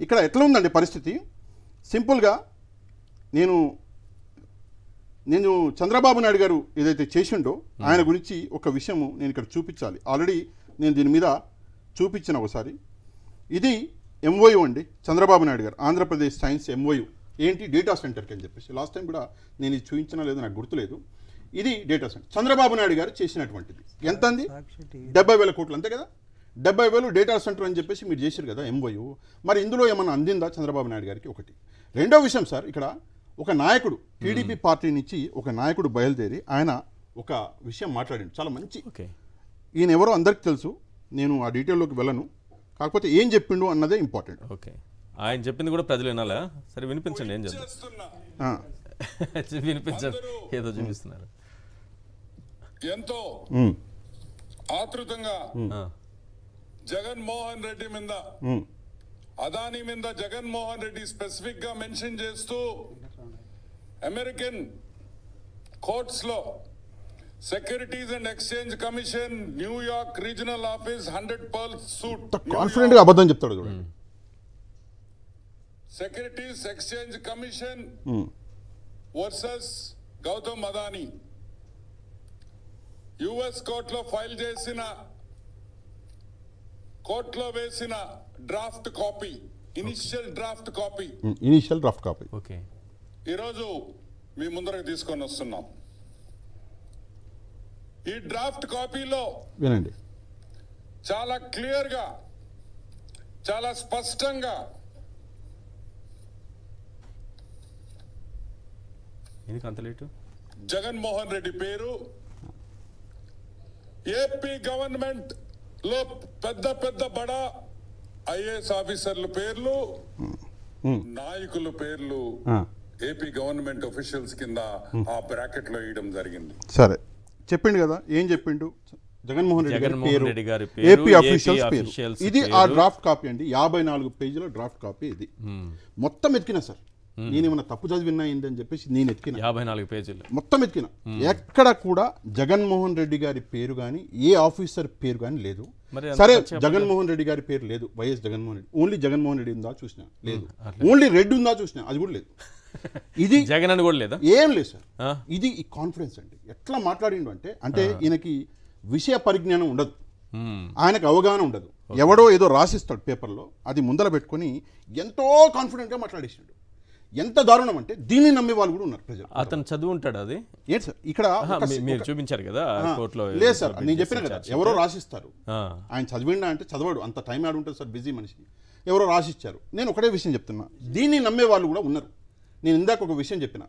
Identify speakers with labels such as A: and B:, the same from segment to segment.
A: ఇక్కడ ఎట్లా ఉందండి పరిస్థితి సింపుల్గా నేను చంద్రబాబు నాయుడు గారు ఏదైతే చేసిండో ఆయన గురించి ఒక విషయము నేను ఇక్కడ చూపించాలి. ఆల్రెడీ నేను దీని మీద చూపించిన ఒకసారి. ఇది ఎంఓయూ అండి, చంద్రబాబు నాయుడు గారు ఆంధ్రప్రదేశ్ సైన్స్ ఎంఓయూ. ఏంటి డేటా సెంటర్కి అని చెప్పేసి లాస్ట్ టైం కూడా నేను ఇది చూపించినా లేదో నాకు గుర్తులేదు. ఇది డేటా సెంటర్ చంద్రబాబు నాయుడు గారు చేసినటువంటిది. ఎంత అంది? 70,000 కోట్లు అంతే కదా. 70,000 డేటా సెంటర్ అని చెప్పేసి మీరు చేశారు కదా ఎంఓయూ. మరి ఇందులో ఏమన్నా అందిందా చంద్రబాబు నాయుడు గారికి? ఒకటి. రెండో విషయం సార్, ఇక్కడ ఒక నాయకుడు టీడీపీ పార్టీ నుంచి ఒక నాయకుడు బయలుదేరి ఆయన ఒక విషయం మాట్లాడిండు, చాలా మంచి. ఈయన ఎవరో అందరికి తెలుసు, నేను ఆ డీటెయిల్లోకి వెళ్ళను. కాకపోతే ఏం చెప్పిండు అన్నదే ఇంపార్టెంట్.
B: ఓకే, ఆయన చెప్పింది కూడా ప్రజలు వినాలా? సరే వినిపించండి. ఏం చేద్దాం, వినిపించండి. ఏదో చూపిస్తున్నారు.
C: ఎంతో ఆతృతంగా జగన్మోహన్ రెడ్డి మీద, అదానీ మీద జగన్మోహన్ రెడ్డి స్పెసిఫిక్ గా మెన్షన్ చేస్తూ అమెరికన్ కోర్ట్స్ లో securities and exchange commission New York regional office 100 Pearl suite
A: confident గా అబద్ధం చెప్తాడు చూడండి.
C: Securities exchange commission versus Gautam Adani US కోర్టులో ఫైల్ చేసిన, కోర్టులో వేసిన draft copy, initial draft copy
B: okay,
C: ఈరోజు మీ ముందరకు తీసుకొని వస్తున్నాం. ఈ డ్రాఫ్ట్ కాపీలో
A: వినండి,
C: చాలా క్లియర్ గా, చాలా స్పష్టంగా జగన్మోహన్ రెడ్డి పేరు, ఏపీ గవర్నమెంట్ లో పెద్ద పెద్ద బడా ఐఏఎస్ ఆఫీసర్ల పేర్లు, నాయకుల పేర్లు ఏపీ గవర్నమెంట్ ఆఫీషియల్స్ కింద ఆ బ్రాకెట్ లో వేయడం జరిగింది.
A: సరే చెప్పిండు కదా, ఏం చెప్పిండు? జగన్మోహన్ రెడ్డి గారి పేరు, ఏపీ ఆఫీషియల్స్ పేరు. ఇది ఆ డ్రాఫ్ట్ కాపీ అండి, 54 పేజీల డ్రాఫ్ట్ కాపీ. ఇది మొత్తం ఎత్తికినా సార్, నేనేమన్నా తప్పు చదివినా ఏంటని చెప్పేసి నేను ఎత్తికిన
B: 54 పేజీలు మొత్తం
A: ఎత్తికిన. ఎక్కడ కూడా జగన్మోహన్ రెడ్డి గారి పేరు కానీ ఏ ఆఫీసర్ పేరు కానీ లేదు. సరే జగన్మోహన్ రెడ్డి గారి పేరు లేదు, వైఎస్ జగన్మోహన్ రెడ్డి, ఓన్లీ జగన్మోహన్ రెడ్డి ఉందా చూసినా లేదు, ఓన్లీ రెడ్డి ఉందా చూసినా అది కూడా లేదు. ఇది
B: జగన్ అని కూడా లేదా, ఏం
A: లేదు సార్. ఇది ఈ కాన్ఫిడెన్స్ అండి. ఎట్లా మాట్లాడిండు అంటే ఈయనకి విషయ పరిజ్ఞానం ఉండదు, ఆయనకు అవగాహన ఉండదు. ఎవడో ఏదో రాసిస్తాడు పేపర్లో, అది ముందర పెట్టుకొని ఎంతో కాన్ఫిడెంట్గా మాట్లాడేసాడు. ఎంత దారుణం అంటే దీన్ని నమ్మే వాళ్ళు కూడా ఉన్నారు ప్రజలు.
B: అతను చదువు ఉంటాడు. అది ఏంటి
A: సార్ ఇక్కడ
B: మీరు చూపించారు కదా కోర్టులో?
A: లేదు సార్, నేను చెప్పిన కదా, ఎవరో రాసిస్తారు. ఆయన చదివిండా అంటే చదవడు, అంత టైం ఆడు ఉంటుంది సార్, బిజీ మనిషి. ఎవరో రాసిచ్చారు. నేను ఒకటే విషయం చెప్తున్నా, దీన్ని నమ్మే వాళ్ళు కూడా ఉన్నారు. నేను ఇందాక ఒక విషయం చెప్పిన,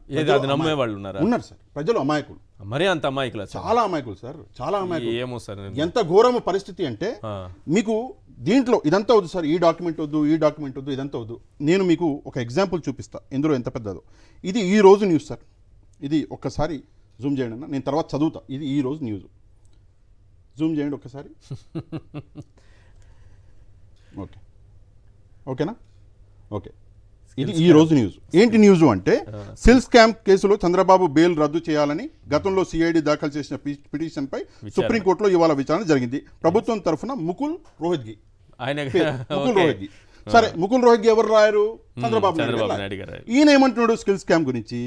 B: నమ్మే వాళ్ళు ఉన్నారు
A: సార్. ప్రజలు అమాయకులు,
B: మరీ అంత అమాయకులు,
A: చాలా అమాయకులు సార్, చాలా అమాయకులు.
B: ఏమో సార్,
A: ఎంత ఘోరమ పరిస్థితి అంటే మీకు దీంట్లో ఇదంతా వద్దు సార్, ఈ డాక్యుమెంట్ వద్దు, ఈ డాక్యుమెంట్ వద్దు, ఇదంతా వద్దు. నేను మీకు ఒక ఎగ్జాంపుల్ చూపిస్తా ఇందులో ఎంత పెద్దదో. ఇది ఈ రోజు న్యూస్ సార్. ఇది ఒక్కసారి జూమ్ చేయండి అన్న, నేను తర్వాత చదువుతా. ఇది ఈ రోజు న్యూస్, జూమ్ చేయండి ఒక్కసారి. ఓకే, ఓకేనా? ఓకే, ఇది ఈ రోజు న్యూస్. ఏంటి న్యూస్ అంటే, సిల్ స్కామ్ కేసులో చంద్రబాబు బెయిల్ రద్దు చేయాలని గతంలో సిఐడి దాఖలు చేసిన పిటిషన్పై సుప్రీంకోర్టులో ఇవాళ విచారణ జరిగింది. ప్రభుత్వం తరఫున ముకుల్ రోహత్గి. సరే, ముకుల్ రోహత్గి ఎవరు రాయరు? చంద్రబాబు నాయుడు గారు. ఈయన ఏమంటున్నాడు స్కిల్ స్కామ్ గురించి?